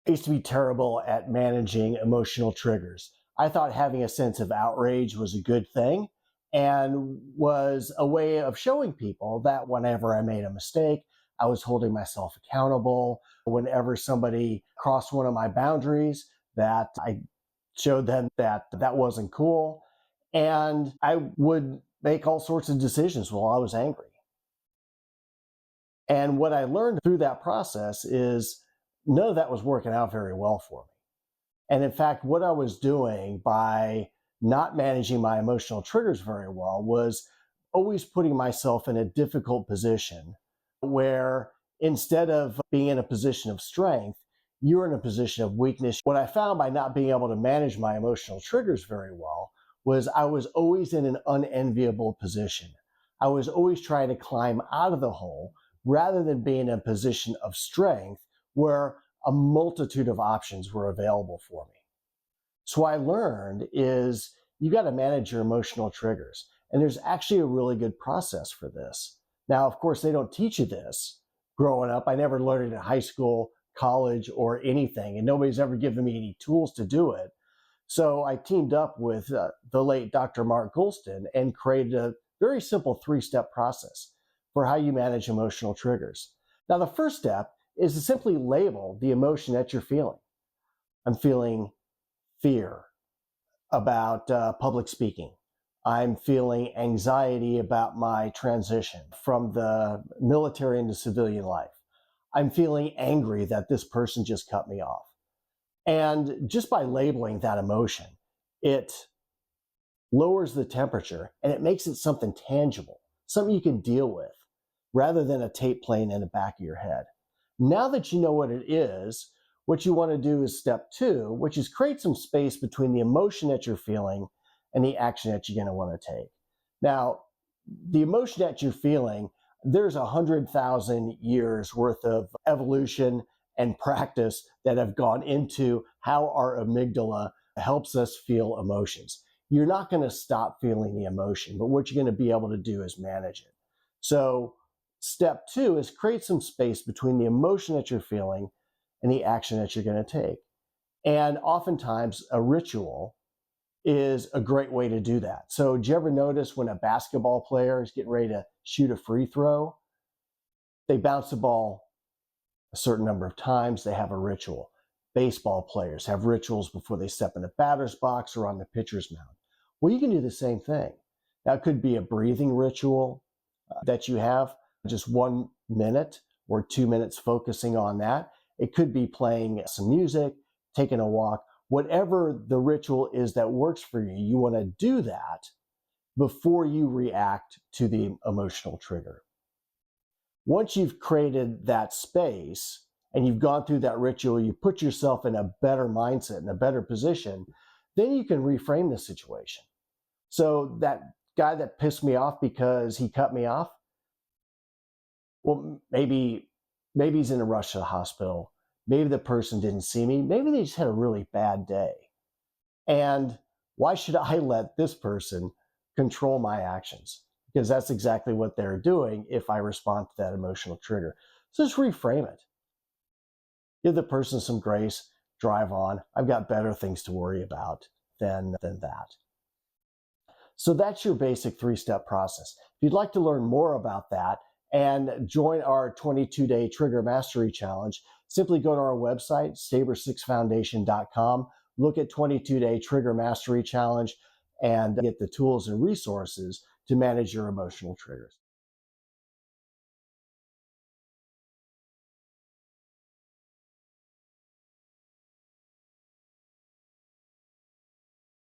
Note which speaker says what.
Speaker 1: I used to be terrible at managing emotional triggers. I thought having a sense of outrage was a good thing and was a way of showing people that whenever I made a mistake, I was holding myself accountable. Whenever somebody crossed one of my boundaries, that I showed them that that wasn't cool. And I would make all sorts of decisions while I was angry. And what I learned through that process is none of that was working out very well for me. And in fact, what I was doing by not managing my emotional triggers very well was always putting myself in a difficult position where instead of being in a position of strength, you're in a position of weakness. What I found by not being able to manage my emotional triggers very well was I was always in an unenviable position. I was always trying to climb out of the hole rather than being in a position of strength where a multitude of options were available for me. So what I learned is you got to manage your emotional triggers. And there's actually a really good process for this. Now, of course, they don't teach you this growing up. I never learned it in high school, college, or anything, and nobody's ever given me any tools to do it. So I teamed up with the late Dr. Mark Goulston and created a very simple 3-step process for how you manage emotional triggers. Now, the first step is to simply label the emotion that you're feeling. I'm feeling fear about public speaking. I'm feeling anxiety about my transition from the military into civilian life. I'm feeling angry that this person just cut me off. And just by labeling that emotion, it lowers the temperature and it makes it something tangible, something you can deal with, rather than a tape playing in the back of your head. Now that you know what it is, what you want to do is step 2, which is create some space between the emotion that you're feeling and the action that you're going to want to take. Now, the emotion that you're feeling, there's 100,000 years worth of evolution and practice that have gone into how our amygdala helps us feel emotions. You're not going to stop feeling the emotion, but what you're going to be able to do is manage it. So step 2 is create some space between the emotion that you're feeling and the action that you're going to take. And oftentimes a ritual is a great way to do that. So do you ever notice when a basketball player is getting ready to shoot a free throw, they bounce the ball a certain number of times, they have a ritual. Baseball players have rituals before they step in the batter's box or on the pitcher's mound. Well, you can do the same thing. Now, it could be a breathing ritual that you have, just 1 minute or 2 minutes focusing on that. It could be playing some music, taking a walk, whatever the ritual is that works for you. You want to do that before you react to the emotional trigger. Once you've created that space and you've gone through that ritual, you put yourself in a better mindset, in a better position, then you can reframe the situation. So that guy that pissed me off because he cut me off, well, maybe he's in a rush to the hospital. Maybe the person didn't see me. Maybe they just had a really bad day. And why should I let this person control my actions? Because that's exactly what they're doing if I respond to that emotional trigger. So just reframe it. Give the person some grace, drive on. I've got better things to worry about than that. So that's your basic 3-step process. If you'd like to learn more about that and join our 22-day Trigger Mastery Challenge, simply go to our website, saber6foundation.com, look at 22-day Trigger Mastery Challenge, and get the tools and resources to manage your emotional triggers.